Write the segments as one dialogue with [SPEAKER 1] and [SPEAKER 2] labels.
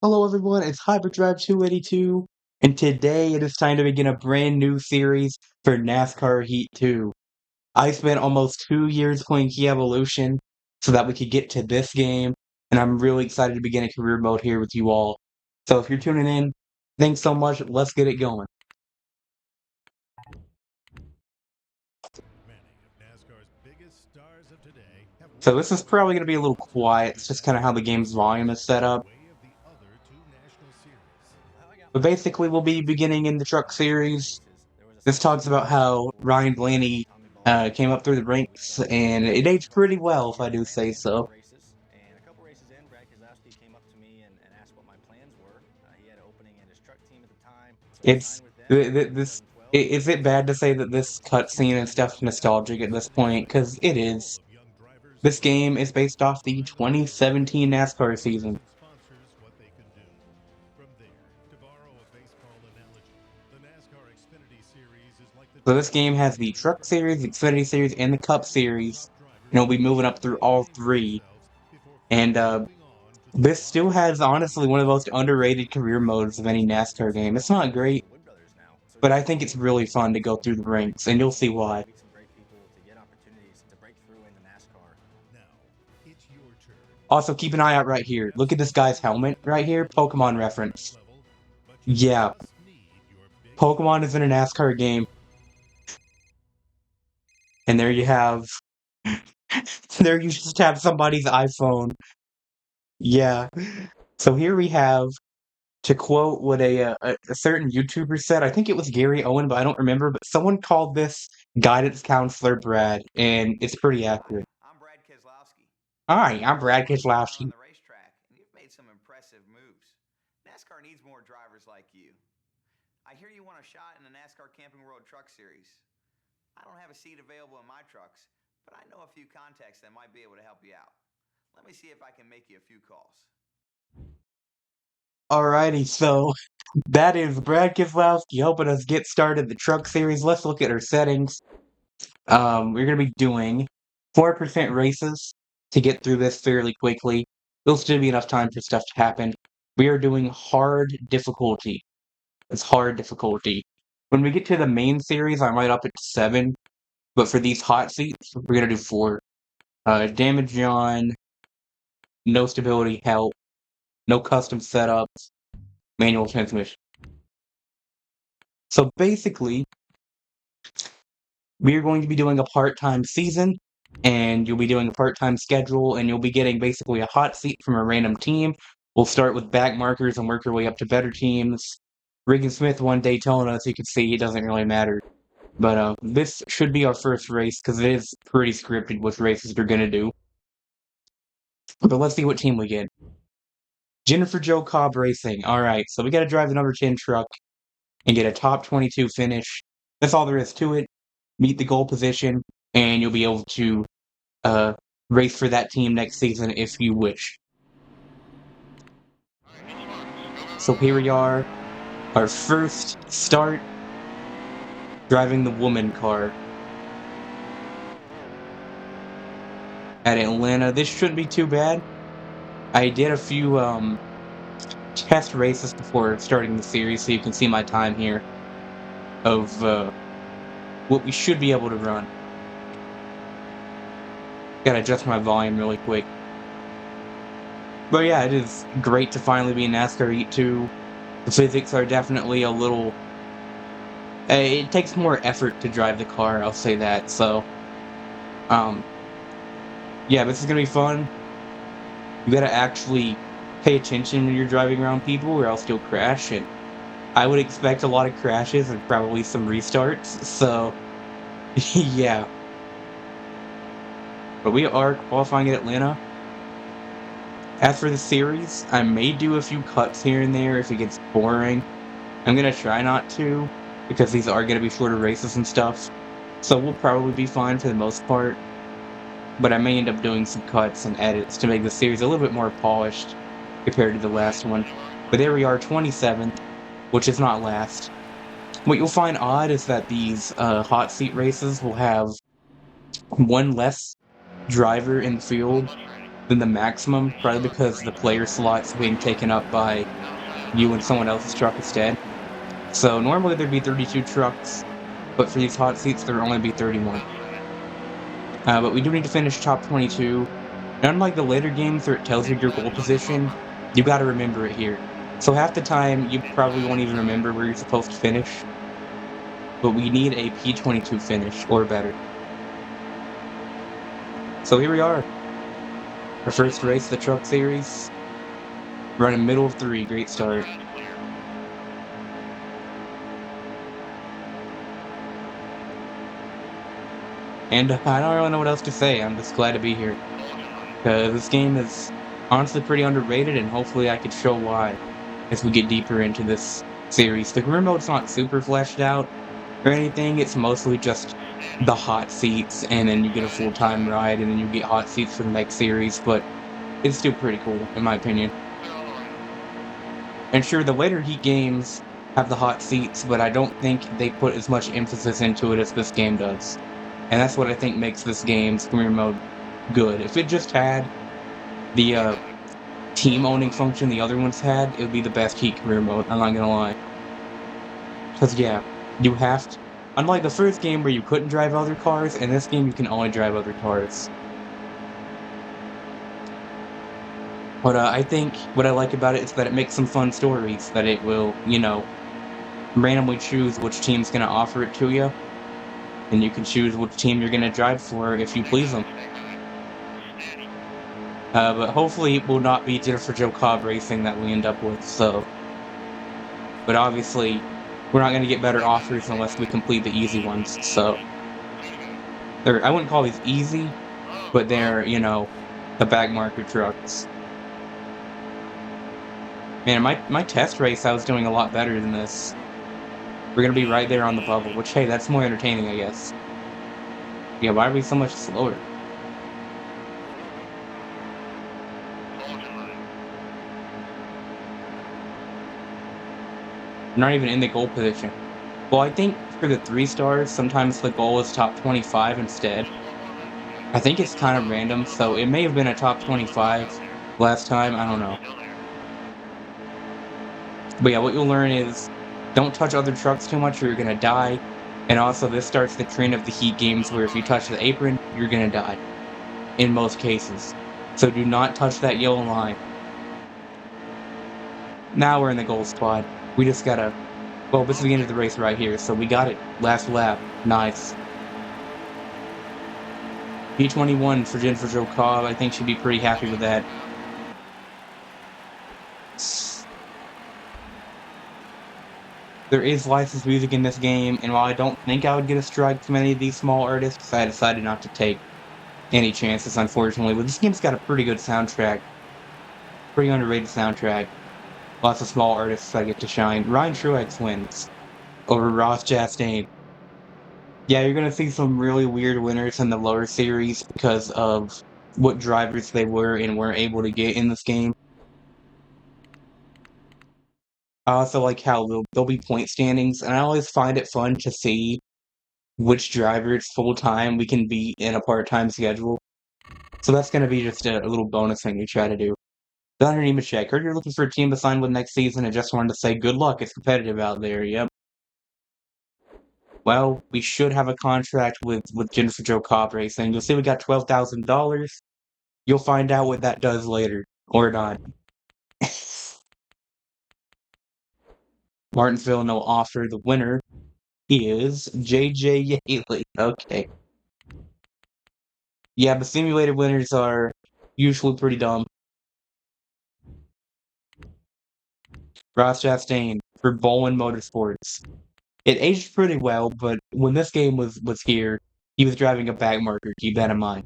[SPEAKER 1] Hello everyone, it's Hyperdrive 282, and today it is time to begin a brand new series for NASCAR Heat 2. I spent almost 2 years playing Key Evolution so that we could get to this game, and I'm really excited to begin a career mode here with you all. So if you're tuning in, thanks so much, let's get it going. So this is probably going to be a little quiet, it's just kind of how the game's volume is set up. But basically we'll be beginning in the Truck Series. This talks about how Ryan Blaney came up through the ranks, and it aged pretty well, if I do say so. It's this. Is it bad to say that this cutscene and stuff nostalgic at this point? Because it is. This game is based off the 2017 NASCAR season. So this game has the Truck Series, the Xfinity Series, and the Cup Series, and we'll be moving up through all three. And this still has, honestly, one of the most underrated career modes of any NASCAR game. It's not great, but I think it's really fun to go through the ranks, and you'll see why. Also, keep an eye out right here. Look at this guy's helmet right here. Pokemon reference. Yeah, Pokemon is in a NASCAR game. And there you have... there you just have somebody's iPhone. Yeah. So here we have, to quote what a certain YouTuber said, I think it was Gary Owen, but I don't remember, but someone called this guidance counselor Brad, and it's pretty accurate.
[SPEAKER 2] I'm Brad Keselowski.
[SPEAKER 1] Hi, I'm Brad
[SPEAKER 2] You've been around
[SPEAKER 1] Keselowski.
[SPEAKER 2] the racetrack and you've made some impressive moves. NASCAR needs more drivers like you. I hear you want a shot in the NASCAR Camping World Truck Series. I don't have a seat available in my trucks, but I know a few contacts that might be able to help you out. Let me see if I can make you a few calls.
[SPEAKER 1] Alrighty, so that is Brad Keselowski helping us get started the truck series. Let's look at our settings. We're gonna be doing 4% races to get through this fairly quickly. There'll still be enough time for stuff to happen. We are doing hard difficulty. It's hard difficulty. When we get to the main series, I might up it to 7, but for these hot seats, we're gonna do 4. Damage on, no stability help, no custom setups, manual transmission. So basically, we are going to be doing a part-time season, and you'll be doing a part-time schedule, and you'll be getting basically a hot seat from a random team. We'll start with back markers and work our way up to better teams. Regan Smith one day telling us, you can see it doesn't really matter. But this should be our first race, because it is pretty scripted which races they're going to do. But let's see what team we get. Jennifer Joe Cobb Racing. Alright, so we got to drive the number 10 truck and get a top 22 finish. That's all there is to it. Meet the goal position, and you'll be able to race for that team next season if you wish. So here we are, our first start, driving the woman car at Atlanta. This shouldn't be too bad. I did a few test races before starting the series, so you can see my time here of what we should be able to run. Gotta adjust my volume really quick. But yeah, it is great to finally be in NASCAR Heat 2. The physics are definitely a little... it takes more effort to drive the car, I'll say that, so... yeah, this is gonna be fun. You gotta actually pay attention when you're driving around people, or else you'll crash, and I would expect a lot of crashes and probably some restarts, so... yeah. But we are qualifying at Atlanta. As for the series, I may do a few cuts here and there if it gets boring. I'm gonna try not to, because these are gonna be shorter races and stuff. So we'll probably be fine for the most part. But I may end up doing some cuts and edits to make the series a little bit more polished compared to the last one. But there we are, 27th, which is not last. What you'll find odd is that these hot seat races will have one less driver in the field than the maximum, probably because the player slot's being taken up by you and someone else's truck instead. So normally there'd be 32 trucks, but for these hot seats, there'll only be 31. But we do need to finish top 22. And unlike the later games where it tells you your goal position, you gotta remember it here. So half the time, you probably won't even remember where you're supposed to finish. But we need a P22 finish, or better. So here we are. Our first race of the Truck Series. Running middle of 3, great start. And I don't really know what else to say, I'm just glad to be here. Because this game is honestly pretty underrated, and hopefully I could show why as we get deeper into this series. The career mode's not super fleshed out or anything, it's mostly just the hot seats, and then you get a full-time ride, and then you get hot seats for the next series, but it's still pretty cool, in my opinion. And sure, the later Heat games have the hot seats, but I don't think they put as much emphasis into it as this game does. And that's what I think makes this game's career mode good. If it just had the team owning function the other ones had, it would be the best Heat career mode, I'm not gonna lie. Because, yeah, you have to. Unlike the first game where you couldn't drive other cars, in this game you can only drive other cars. But I think what I like about it is that it makes some fun stories, that it will, randomly choose which team's gonna offer it to you, and you can choose which team you're gonna drive for if you please them. But hopefully it will not be Jennifer Joe Cobb racing that we end up with, so. But obviously, we're not gonna get better offers unless we complete the easy ones, so. I wouldn't call these easy, but they're, the backmarker trucks. Man, my test race, I was doing a lot better than this. We're gonna be right there on the bubble, which, hey, that's more entertaining, I guess. Yeah, why are we so much slower? We're not even in the goal position. Well, I think for the 3 stars, sometimes the goal is top 25 instead. I think it's kind of random, so it may have been a top 25 last time, I don't know. But yeah, what you'll learn is don't touch other trucks too much or you're gonna die. And also, this starts the trend of the Heat games where if you touch the apron, you're gonna die. In most cases. So do not touch that yellow line. Now we're in the goal spot. We just gotta. Well, this is the end of the race right here, so we got it. Last lap. Nice. P21 for Jennifer Joe Cobb. I think she'd be pretty happy with that. There is licensed music in this game, and while I don't think I would get a strike from any of these small artists, I decided not to take any chances, unfortunately. But this game's got a pretty good soundtrack. Pretty underrated soundtrack. Lots of small artists that get to shine. Ryan Truex wins over Ross Chastain. Yeah, you're gonna see some really weird winners in the lower series because of what drivers they were and weren't able to get in this game. I also like how there'll be point standings, and I always find it fun to see which drivers full-time we can beat in a part-time schedule. So that's gonna be just a little bonus thing we try to do. Thunder Nemechek, heard you're looking for a team to sign with next season and just wanted to say good luck, it's competitive out there, yep. Well, we should have a contract with Jennifer Joe Cobb Racing. You'll see we got $12,000. You'll find out what that does later. Or not. Martinsville, no offer. The winner is JJ Yaley. Okay. Yeah, the simulated winners are usually pretty dumb. Ross Chastain for Bolin Motorsports. It aged pretty well, but when this game was here, he was driving a backmarker. Keep that in mind.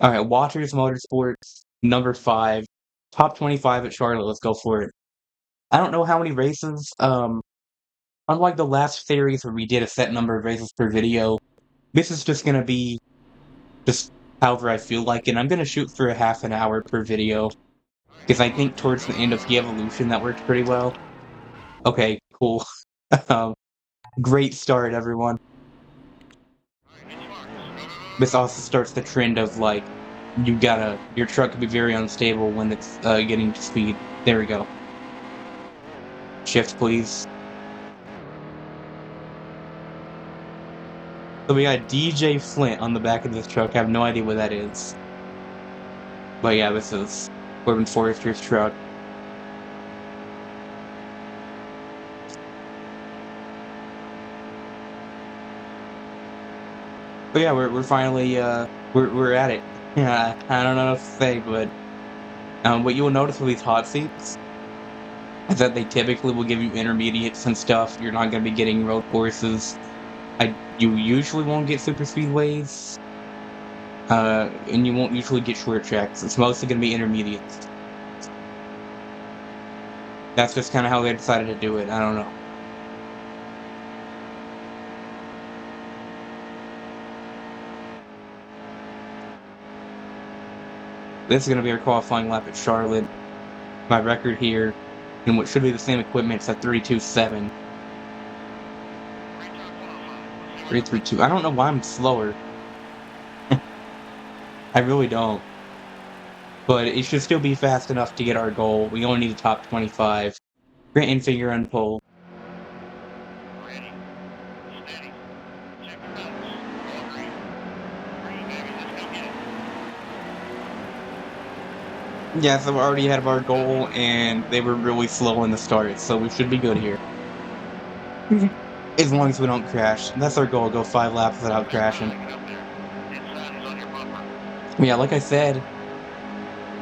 [SPEAKER 1] All right, Waters Motorsports, number 5, top 25 at Charlotte. Let's go for it. I don't know how many races. Unlike the last series where we did a set number of races per video, this is just gonna be just however I feel like it. I'm gonna shoot for a half an hour per video because I think towards the end of the evolution that worked pretty well. Okay, cool. um, great start, everyone. This also starts the trend of like your truck could be very unstable when it's getting to speed. There we go. Shift, please. So we got DJ Flint on the back of this truck. I have no idea what that is. But yeah, this is Corbin Forrester's truck. But yeah, we're finally we're at it. Yeah, I don't know what to say, but what you will notice with these hot seats is that they typically will give you intermediates and stuff. You're not going to be getting road courses. You usually won't get super speedways, and you won't usually get short tracks. It's mostly going to be intermediates. That's just kind of how they decided to do it. I don't know. This is going to be our qualifying lap at Charlotte. My record here, in what should be the same equipment, it's at 32.7. 3.32. I don't know why I'm slower. I really don't. But it should still be fast enough to get our goal. We only need a top 25. Grant and finger on pole.
[SPEAKER 3] Ready, steady, check your belts, all green. Green, baby, let's go get it.
[SPEAKER 1] Yeah, so we're already ahead of our goal, and they were really slow in the start, so we should be good here. As long as we don't crash. That's our goal, go 5 laps without crashing. Yeah, like I said,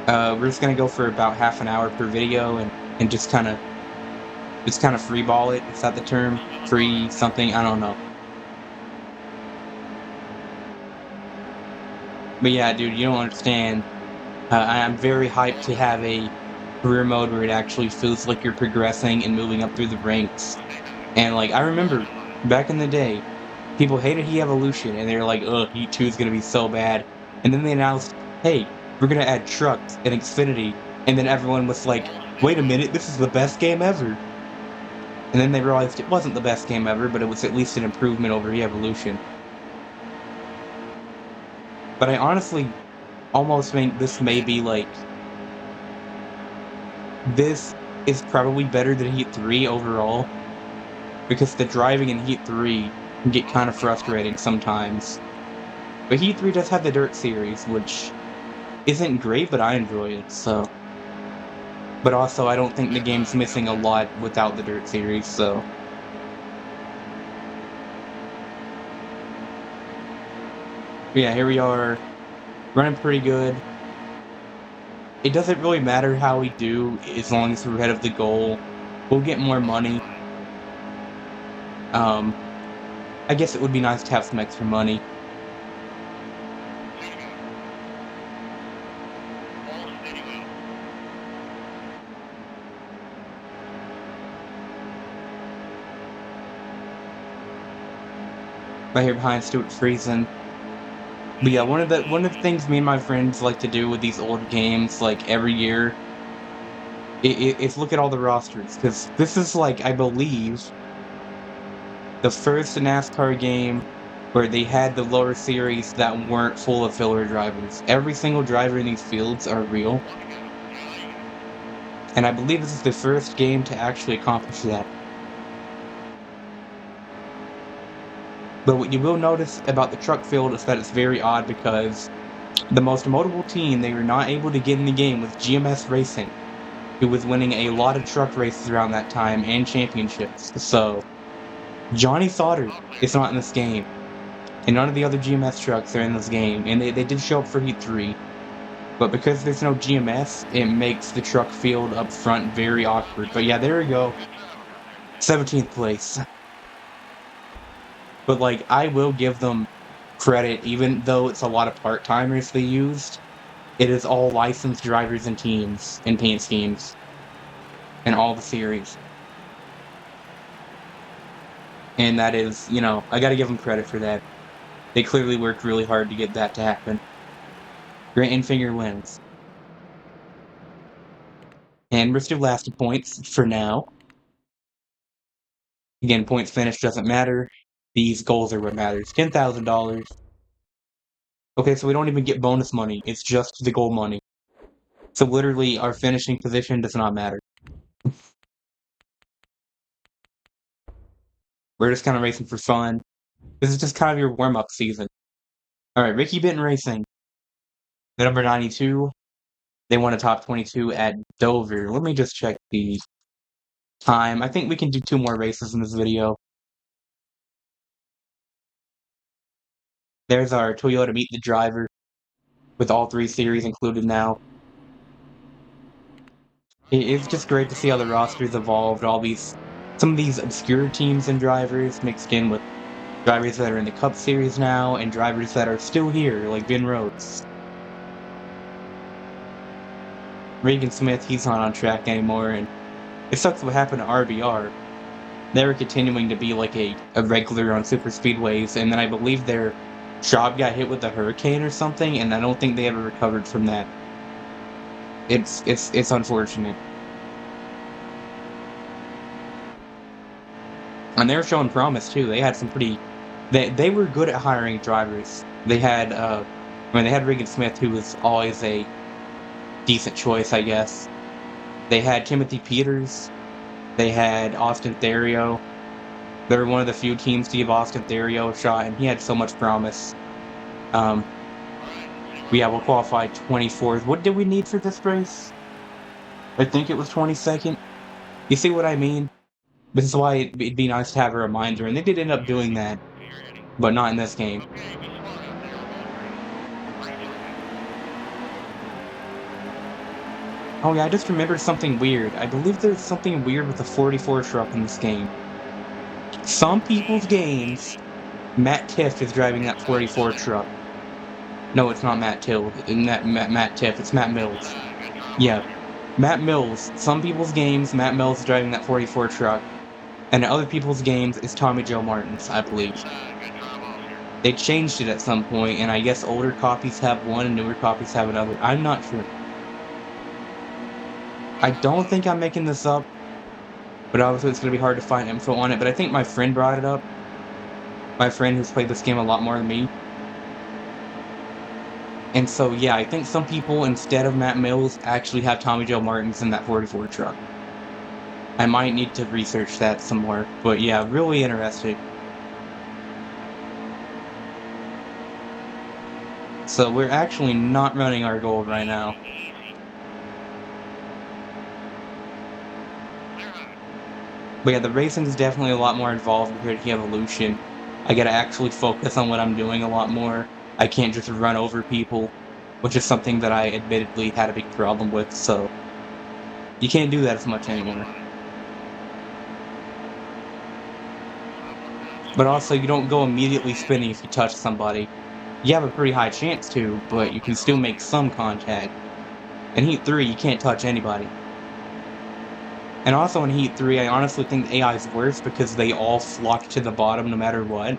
[SPEAKER 1] we're just gonna go for about half an hour per video and just kind of free ball it. Is that the term? Free something? I don't know. But yeah, dude, you don't understand. I'm very hyped to have a career mode where it actually feels like you're progressing and moving up through the ranks. And like, I remember back in the day, people hated Heat Evolution, and they were like, ugh, Heat 2 is gonna be so bad. And then they announced, hey, we're gonna add trucks and Xfinity, and then everyone was like, wait a minute, this is the best game ever. And then they realized it wasn't the best game ever, but it was at least an improvement over Heat Evolution. But I honestly almost think this may be like, this is probably better than Heat 3 overall, because the driving in Heat 3 can get kind of frustrating sometimes. But Heat 3 does have the Dirt Series, which isn't great, but I enjoy it, so. But also, I don't think the game's missing a lot without the Dirt Series, so. But yeah, here we are, running pretty good. It doesn't really matter how we do, as long as we're ahead of the goal. We'll get more money. I guess it would be nice to have some extra money. Right here behind Stuart Friesen. But yeah, one of the things me and my friends like to do with these old games, like every year, is look at all the rosters, because this is like, I believe, the first NASCAR game where they had the lower series that weren't full of filler drivers. Every single driver in these fields are real, and I believe this is the first game to actually accomplish that. But what you will notice about the truck field is that it's very odd, because the most notable team they were not able to get in the game was GMS Racing, who was winning a lot of truck races around that time and championships. So Johnny Sauter is not in this game, and none of the other GMS trucks are in this game, and they did show up for Heat 3. But because there's no GMS, it makes the truck field up front very awkward. But yeah, there we go. 17th place. But like, I will give them credit, even though it's a lot of part-timers they used. It is all licensed drivers and teams and paint schemes in all the series. And that is, you know, I gotta give them credit for that. They clearly worked really hard to get that to happen. Grant Infinger wins. And we're still last in points for now. Again, points finished doesn't matter. These goals are what matters. $10,000. Okay, so we don't even get bonus money. It's just the gold money. So literally, our finishing position does not matter. We're just kind of racing for fun. This is just kind of your warm-up season. Alright, Ricky Benton Racing. The number 92. They won a top 22 at Dover. Let me just check the time. I think we can do 2 more races in this video. There's our Toyota Meet the Driver, with all 3 series included now. It's just great to see how the roster's evolved, some of these obscure teams and drivers mixed in with drivers that are in the Cup Series now, and drivers that are still here, like Ben Rhodes. Regan Smith, he's not on track anymore, and it sucks what happened to RBR. They were continuing to be like a regular on super speedways, and then I believe their job got hit with a hurricane or something, and I don't think they ever recovered from that. It's unfortunate. And they're showing promise too. They had some pretty they were good at hiring drivers. They had they had Regan Smith, who was always a decent choice, I guess. They had Timothy Peters. They had Austin Therio. They were one of the few teams to give Austin Therio a shot, and he had so much promise. We'll qualify 24th. What did we need for this race? I think it was 22nd. You see what I mean? This is why it'd be nice to have a reminder, and they did end up doing that, but not in this game. Oh yeah, I just remembered something weird. I believe there's something weird with the 44 truck in this game. Some people's games, Matt Tiff is driving that 44 truck. No, it's not Matt Till. Matt Tiff. It's Matt Mills. Yeah, Matt Mills. Some people's games, Matt Mills is driving that 44 truck. And in other people's games, it's Tommy Joe Martin's, I believe. They changed it at some point, and I guess older copies have one and newer copies have another. I'm not sure. I don't think I'm making this up, but obviously it's going to be hard to find info on it, but I think my friend brought it up. My friend who's played this game a lot more than me. And so, yeah, I think some people, instead of Matt Mills, actually have Tommy Joe Martin's in that 44 truck. I might need to research that some more, but yeah, really interesting. So we're actually not running our gold right now. But yeah, the racing is definitely a lot more involved compared to the Evolution. I gotta actually focus on what I'm doing a lot more. I can't just run over people, which is something that I admittedly had a big problem with, so you can't do that as much anymore. But also, you don't go immediately spinning if you touch somebody. You have a pretty high chance to, but you can still make some contact. In Heat 3, you can't touch anybody. And also in Heat 3, I honestly think AI is worse because they all flock to the bottom no matter what.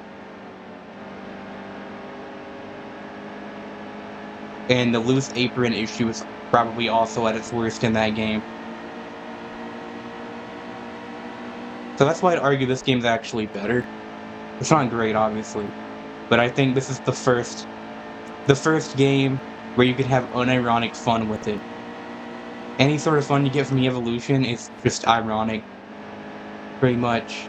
[SPEAKER 1] And the loose apron issue is probably also at its worst in that game. So that's why I'd argue this game's actually better. It's not great, obviously. But I think this is the first game where you can have unironic fun with it. Any sort of fun you get from the Evolution is just ironic. Pretty much.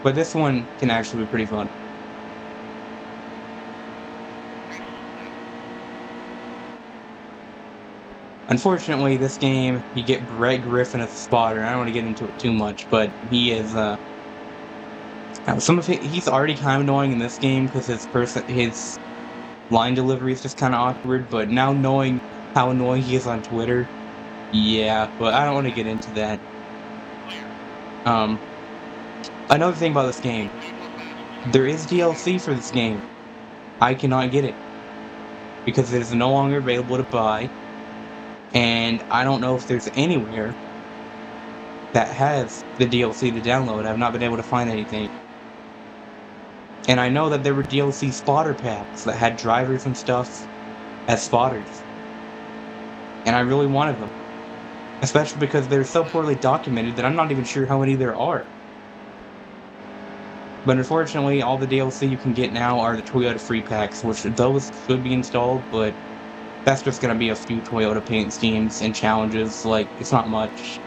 [SPEAKER 1] But this one can actually be pretty fun. Unfortunately, this game, you get Brett Griffin as a spotter. I don't want to get into it too much, but he is, he's already kind of annoying in this game because his line delivery is just kind of awkward, but now knowing how annoying he is on Twitter, yeah, but I don't want to get into that. Another thing about this game, there is DLC for this game. I cannot get it because it is no longer available to buy, and I don't know if there's anywhere that has the DLC to download. I've not been able to find anything. And I know that there were DLC spotter packs that had drivers and stuff as spotters. And I really wanted them. Especially because they're so poorly documented that I'm not even sure how many there are. But unfortunately, all the DLC you can get now are the Toyota free packs, which those should be installed, but that's just gonna be a few Toyota paint schemes and challenges, like, it's not much.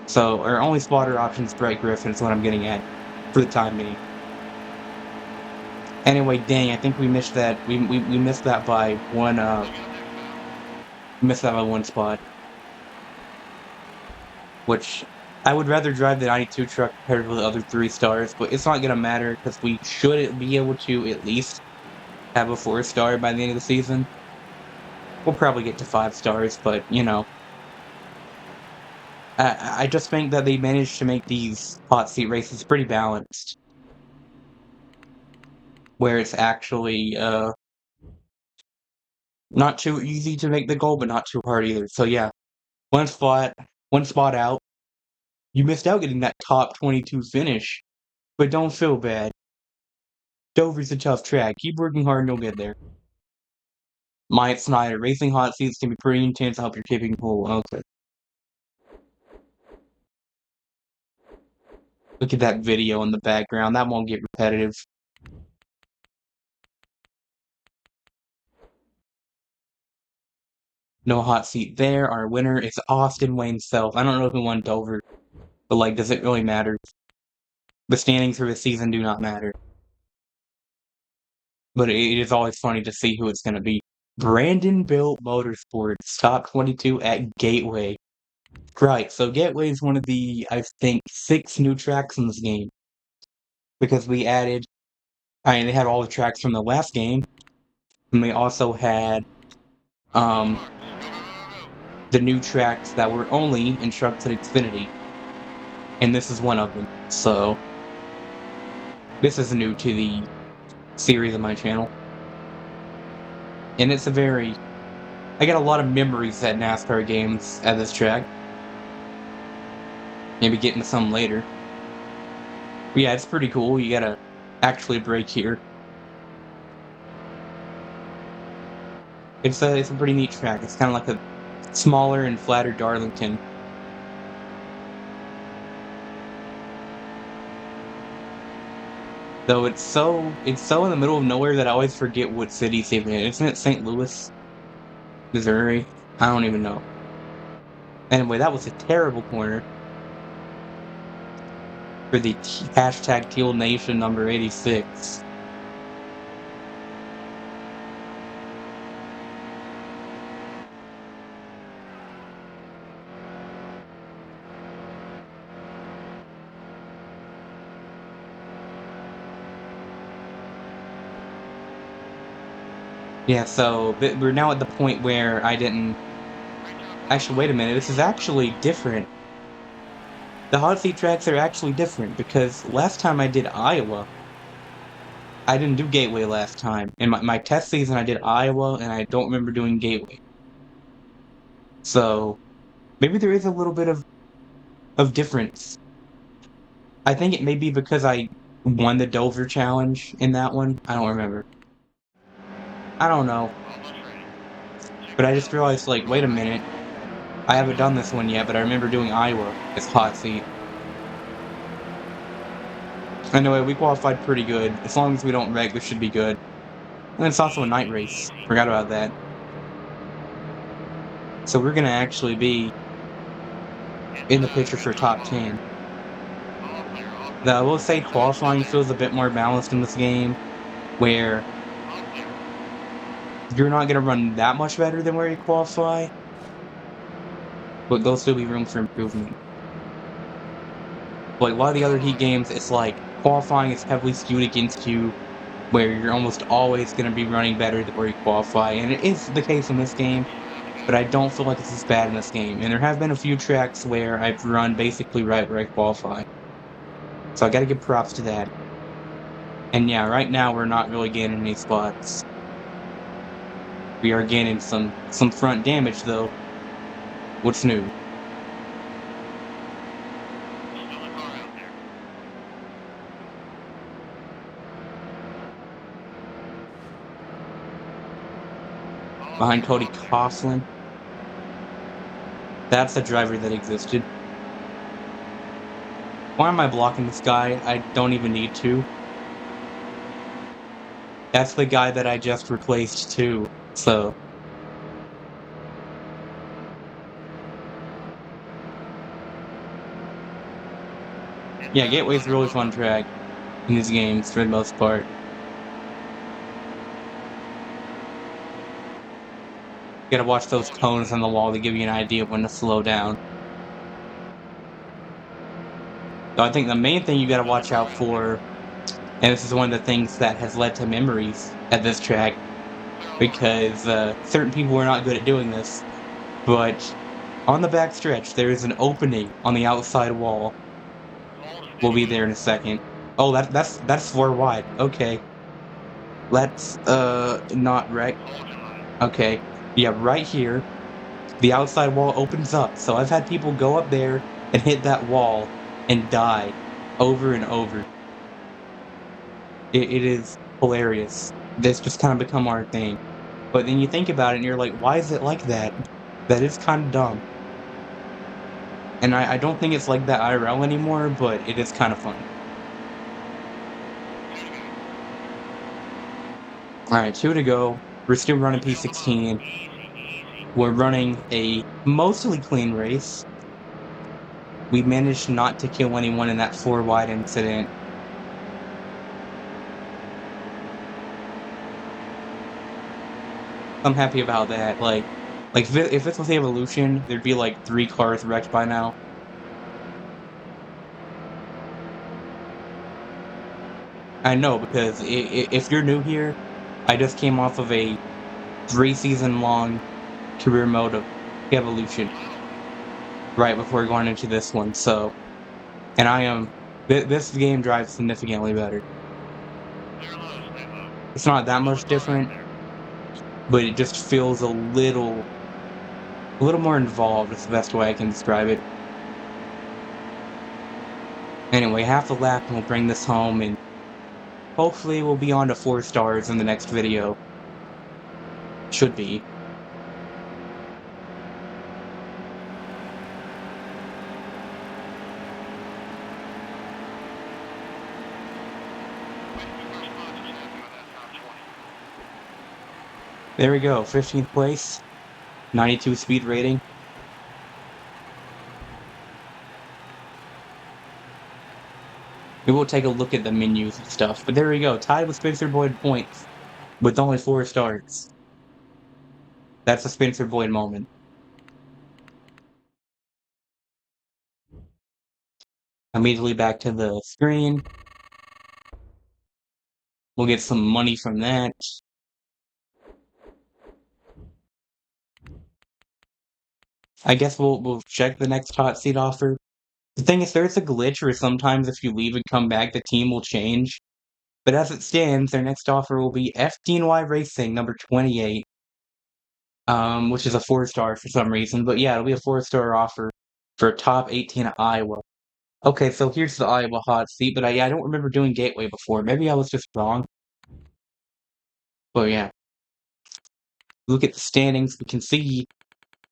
[SPEAKER 1] So, our only spotter option is Brett Griffin is what I'm getting at for the time being. Anyway, dang, I think we missed that. We missed that by one.
[SPEAKER 3] Look out next time.
[SPEAKER 1] Missed that by one spot. Which I would rather drive the 92 truck compared to the other 3 stars, but it's not gonna matter because we should be able to at least have a 4-star by the end of the season. We'll probably get to 5 stars, but you know, I just think that they managed to make these hot seat races pretty balanced, where it's actually not too easy to make the goal, but not too hard either. So yeah, one spot out. You missed out getting that top 22 finish, but don't feel bad. Dover's a tough track. Keep working hard and you'll get there. Myatt Snyder, racing hot seats can be pretty intense. I hope you're keeping cool. Okay. Look at that video in the background. That won't get repetitive. No hot seat there. Our winner is Austin Wayne Self. I don't know who won Dover, but like, does it really matter? The standings for the season do not matter. But it is always funny to see who it's going to be. Brandon Built Motorsports, top 22 at Gateway. Right, so Gateway is one of the, I think, 6 new tracks in this game. Because we added, they had all the tracks from the last game, and we also had
[SPEAKER 3] Marks. Go, go, go, go.
[SPEAKER 1] the new tracks that were only in Trucks at Xfinity. And this is one of them. So, this is new to the series of my channel. And it's I got a lot of memories at NASCAR games at this track. Maybe get into some later. But yeah, it's pretty cool. You gotta actually brake here. It's a pretty neat track. It's kind of like a smaller and flatter Darlington. Though it's so in the middle of nowhere that I always forget what city it's even in. Isn't it St. Louis, Missouri? I don't even know. Anyway, that was a terrible corner for the hashtag Teal Nation number 86. Yeah, so we're now at the point where I didn't... Actually, wait a minute, this is actually different. The hot seat tracks are actually different, because last time I did Iowa, I didn't do Gateway last time. In my test season, I did Iowa, and I don't remember doing Gateway. So, maybe there is a little bit of difference. I think it may be because I won the Dover Challenge in that one. I don't remember. I don't know.
[SPEAKER 3] Almost ready.
[SPEAKER 1] But I just realized, like, wait a minute. I haven't done this one yet, but I remember doing Iowa as hot seat. Anyway, we qualified pretty good. As long as we don't wreck, this should be good. And it's also a night race. Forgot about that. So we're gonna actually be in the picture for top 10.
[SPEAKER 3] All clear, all clear.
[SPEAKER 1] Now, I will say qualifying feels a bit more balanced in this game, where
[SPEAKER 3] All clear.
[SPEAKER 1] you're not gonna run that much better than where you qualify, but there'll still be room for improvement. Like a lot of the other Heat games, it's like qualifying is heavily skewed against you, where you're almost always going to be running better than where you qualify, and it is the case in this game, but I don't feel like it's as bad in this game. And there have been a few tracks where I've run basically right where I qualify, so I got to give props to that. And yeah, right now we're not really gaining any spots. We are gaining some front damage though. What's new?
[SPEAKER 3] Still a car out there. All
[SPEAKER 1] Behind
[SPEAKER 3] clear,
[SPEAKER 1] Cody
[SPEAKER 3] all clear.
[SPEAKER 1] Coughlin. That's a driver that existed. Why am I blocking this guy? I don't even need to. That's the guy that I just replaced too, so... Yeah, Gateway's a really fun track in these games for the most part. You gotta watch those cones on the wall to give you an idea of when to slow down. So I think the main thing you gotta watch out for, and this is one of the things that has led to memories at this track, because certain people were not good at doing this, but on the back stretch, there is an opening on the outside wall. We'll be there in a second. Oh, that's 4 wide. Okay. Let's not right. Okay. Yeah, right here. The outside wall opens up. So I've had people go up there and hit that wall and die over and over. It is hilarious. This just kind of become our thing. But then you think about it and you're like, why is it like that? That is kind of dumb. And I don't think it's like that IRL anymore, but it is kind of funny. Alright, 2 to go. We're still running P16. We're running a mostly clean race. We managed not to kill anyone in that 4 wide incident. I'm happy about that. Like if this was Evolution, there'd be like 3 cars wrecked by now. I know, because if you're new here, I just came off of a 3-season-long career mode of Evolution right before going into this one, so... And I am... This game drives significantly better. It's not that much different, but it just feels a little more involved, is the best way I can describe it. Anyway, half a lap and we'll bring this home, and hopefully we'll be on to 4 stars in the next video. Should be. There we go, 15th place, 92 speed rating. We will take a look at the menus and stuff, but there we go, tied with Spencer Boyd points, with only 4 starts. That's a Spencer Boyd moment. Immediately back to the screen. We'll get some money from that. I guess we'll check the next hot seat offer. The thing is, there's a glitch where sometimes if you leave and come back, the team will change. But as it stands, their next offer will be FDNY Racing, number 28. Which is a 4-star for some reason. But yeah, it'll be a 4-star offer for top 18 at Iowa. Okay, so here's the Iowa hot seat, but I don't remember doing Gateway before. Maybe I was just wrong. But yeah. Look at the standings, we can see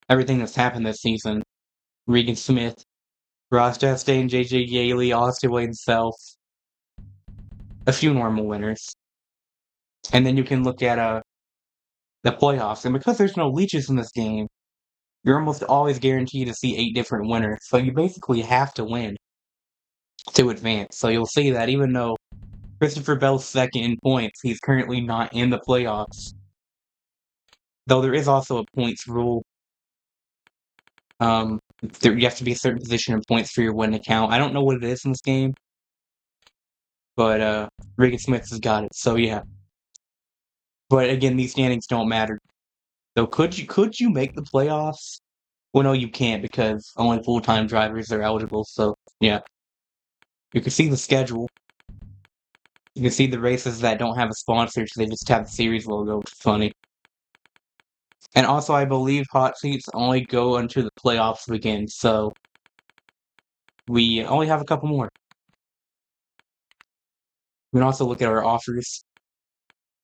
[SPEAKER 1] everything that's happened this season. Regan Smith, Ross Chastain, JJ Yaley, Austin Wayne Self. A few normal winners. And then you can look at the playoffs. And because there's no leeches in this game, you're almost always guaranteed to see 8 different winners. So you basically have to win to advance. So you'll see that even though Christopher Bell's second in points, he's currently not in the playoffs. Though there is also a points rule. You have to be a certain position in points for your win to count. I don't know what it is in this game. But Regan Smith has got it, so yeah. But again, these standings don't matter. So could you make the playoffs? Well, no, you can't, because only full-time drivers are eligible, so yeah. You can see the schedule. You can see the races that don't have a sponsor, so they just have the series logo, which is funny. And also, I believe hot seats only go until the playoffs begin, so we only have a couple more. We can also look at our offers.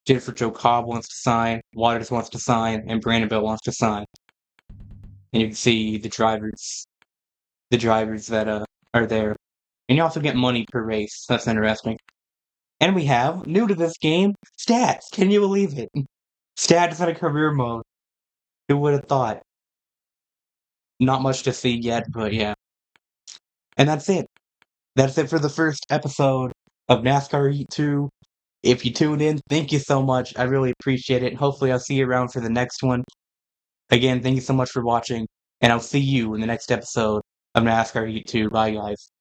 [SPEAKER 1] Jennifer Jo Cobb wants to sign, Waters wants to sign, and Brandon Bell wants to sign. And you can see the drivers that are there. And you also get money per race. That's interesting. And we have, new to this game, stats. Can you believe it? Stats in a career mode. Who would have thought? Not much to see yet, but yeah. And that's it. That's it for the first episode of NASCAR Heat 2. If you tuned in, thank you so much. I really appreciate it. And hopefully I'll see you around for the next one. Again, thank you so much for watching. And I'll see you in the next episode of NASCAR Heat 2. Bye, guys.